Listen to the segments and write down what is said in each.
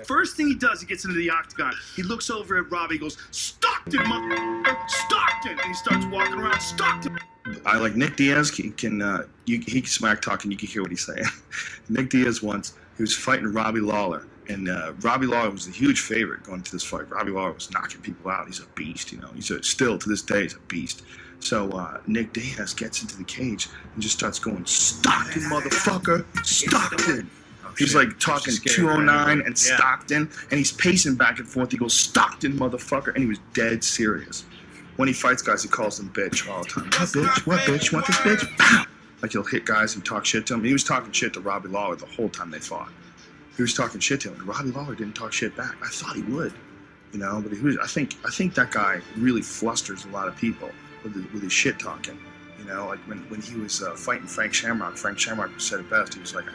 First thing he does, he gets into the octagon. He looks over at Robbie, he goes, Stockton, Stockton! And he starts walking around, Stockton! I like Nick Diaz. He can smack talk and you can hear what he's saying. Nick Diaz once, he was fighting Robbie Lawler. And Robbie Lawler was a huge favorite going into this fight. Robbie Lawler was knocking people out. He's a beast, you know. Still, to this day, he's a beast. So Nick Diaz gets into the cage and just starts going, Stockton, motherfucker, Stockton. He's like talking 209 and Stockton, and he's pacing back and forth. He goes, Stockton, motherfucker, and he was dead serious. When he fights guys, he calls them bitch all the time. What bitch? What bitch? Want this bitch? Pow! Like he'll hit guys and talk shit to him. He was talking shit to Robbie Lawler the whole time they fought. He was talking shit to him, and Robbie Lawler didn't talk shit back. I thought he would, you know, but he was. I think that guy really flusters a lot of people with his shit talking. You know, like when he was fighting Frank Shamrock said it best. He was like,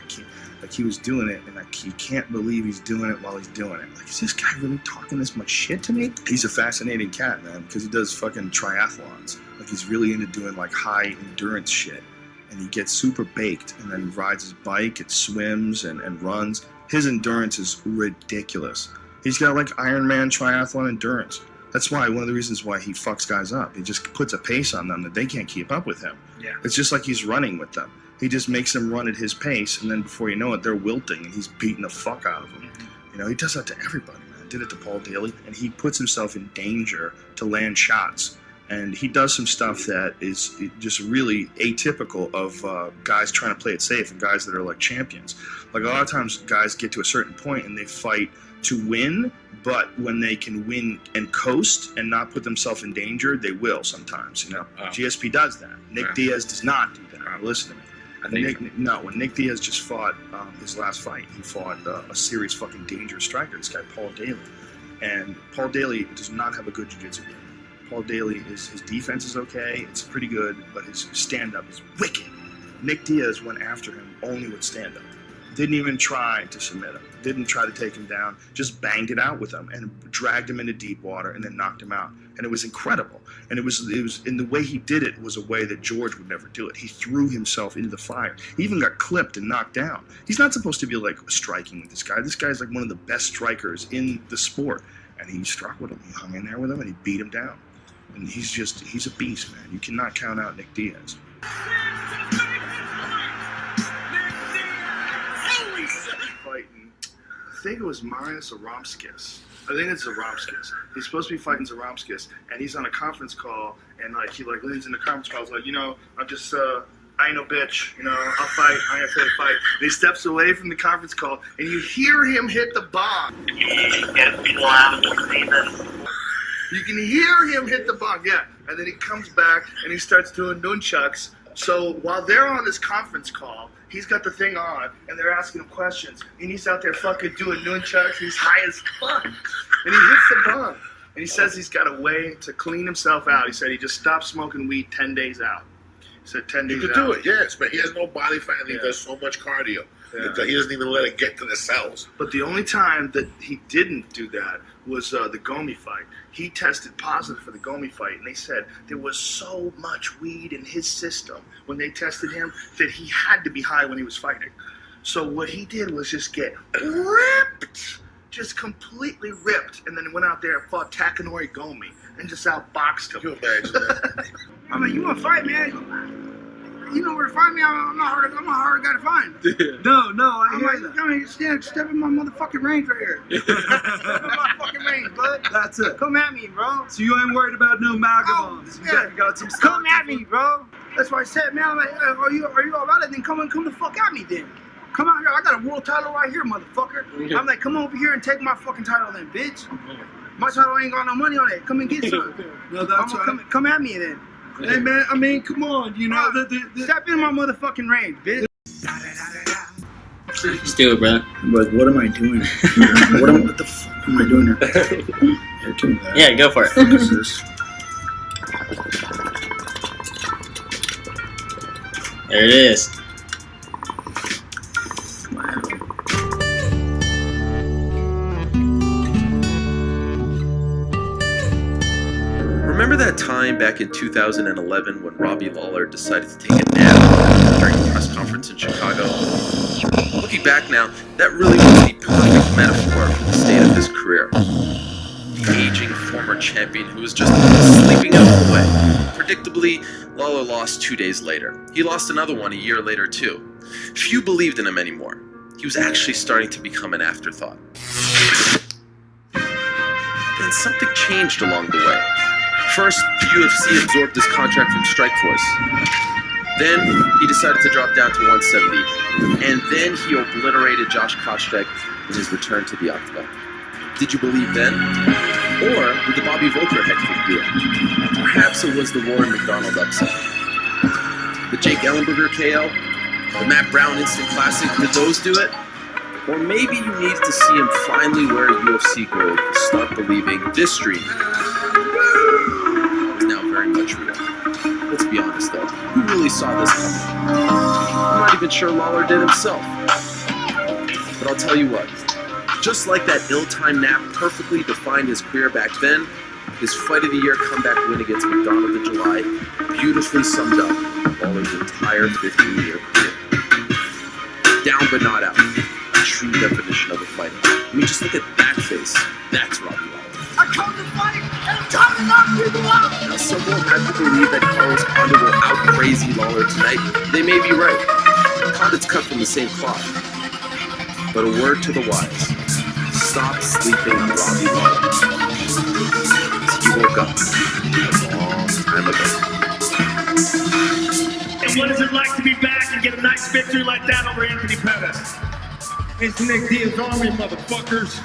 he was doing it, and he can't believe he's doing it while he's doing it. Like, is this guy really talking this much shit to me? He's a fascinating cat, man, because he does fucking triathlons. Like, he's really into doing like high endurance shit, and he gets super baked, and then rides his bike, and swims, and runs. His endurance is ridiculous. He's got like Ironman triathlon endurance. That's why, one of the reasons why he fucks guys up. He just puts a pace on them that they can't keep up with him. Yeah. It's just like he's running with them. He just makes them run at his pace, and then before you know it, they're wilting, and he's beating the fuck out of them. You know, he does that to everybody, man. Did it to Paul Daly, and he puts himself in danger to land shots. And he does some stuff that is just really atypical of guys trying to play it safe and guys that are like champions. Like, a lot of times guys get to a certain point and they fight to win, but when they can win and coast and not put themselves in danger, they will sometimes, you know. GSP does that. Nick Diaz does not do that. Listen to me. When Nick Diaz just fought his last fight, he fought a serious fucking dangerous striker, this guy Paul Daly. And Paul Daly does not have a good jiu-jitsu game. Paul Daly, his defense is okay, it's pretty good, but his stand-up is wicked. Nick Diaz went after him only with stand-up. Didn't even try to submit him. Didn't try to take him down. Just banged it out with him and dragged him into deep water and then knocked him out. And it was incredible. And it was in the way he did it was a way that George would never do it. He threw himself into the fire. He even got clipped and knocked down. He's not supposed to be like striking with this guy. This guy's like one of the best strikers in the sport. And he struck with him. He hung in there with him and he beat him down. And he's a beast, man. You cannot count out Nick Diaz. Fighting, I think it was Marius Zaromskis. I think it's Zaromskis. He's supposed to be fighting Zaromskis, and he's on a conference call, and like he like leans in the conference call, he's like, you know, I'm just I ain't no bitch, you know, I'll fight, I ain't afraid to fight. And he steps away from the conference call, and you hear him hit the bomb. You can hear him hit the bomb, yeah. And then he comes back and he starts doing nunchucks. So while they're on this conference call, he's got the thing on and they're asking him questions. And he's out there fucking doing nunchucks. He's high as fuck. And he hits the bomb. And he says he's got a way to clean himself out. He said he just stopped smoking weed 10 days out. He said 10 days out. You could do it, yes, but he has no body fat and he does so much cardio. Yeah. He doesn't even let it get to the cells. But the only time that he didn't do that was the Gomi fight. He tested positive for the Gomi fight, and they said there was so much weed in his system when they tested him that he had to be high when he was fighting. So what he did was just get ripped, just completely ripped, and then went out there and fought Takanori Gomi and just outboxed him. Can you imagine that? I mean, you want to fight, man? You know where to find me. I'm not hard guy to find. No, I hear that. I mean, step in my motherfucking range right here. Step in my fucking range, bud. That's it. Come at me, bro. So you ain't worried about no magazines. Yeah. You got some stuff. Come at me, bro. That's why I said, man. I'm like, are you all about it? Then come the fuck at me, then. Come out here. I got a world title right here, motherfucker. Yeah. I'm like, come over here and take my fucking title, then, bitch. My title ain't got no money on it. Come and get some. No, that's right. Come at me, then. Hey man, I mean, come on, you know Step in my motherfucking range, bitch. Still, bro. But what am I doing? What the fuck am I doing here? Yeah, go for it. What is this? There it is. Remember that time back in 2011 when Robbie Lawler decided to take a nap during a press conference in Chicago? Looking back now, that really was the perfect metaphor for the career. The aging former champion who was just sleeping out of the way. Predictably, Lawler lost 2 days later. He lost another one a year later too. Few believed in him anymore. He was actually starting to become an afterthought. Then something changed along the way. First, the UFC absorbed his contract from Strikeforce. Then, he decided to drop down to 170. And then he obliterated Josh Koscheck in his return to the octagon. Did you believe then? Or did the Bobby Volker head kick do it? Perhaps it was the Rory McDonald upset. The Jake Ellenberger KO? The Matt Brown Instant Classic? Did those do it? Or maybe you needed to see him finally wear UFC gold to start believing this dream is now very much real. Let's be honest though, who really saw this coming? I'm not even sure Lawler did himself. But I'll tell you what, just like that ill-timed nap perfectly defined his career back then, his Fight of the Year comeback win against McDonald in July beautifully summed up Lawler's entire 15-year career. Down but not out. True definition of a fighter. I mean, just look at that face. That's Robbie Lawler. I come to fight, and I'm trying to knock people out. Now, some will have to believe that Carlos Condit will out-crazy Lawler tonight. They may be right. Condit's cut from the same cloth. But a word to the wise. Stop sleeping on Robbie Lawler. He woke up a long time ago. And what is it like to be back and get a nice victory like that over Anthony Pettis? It's Nick Diaz Army, motherfuckers.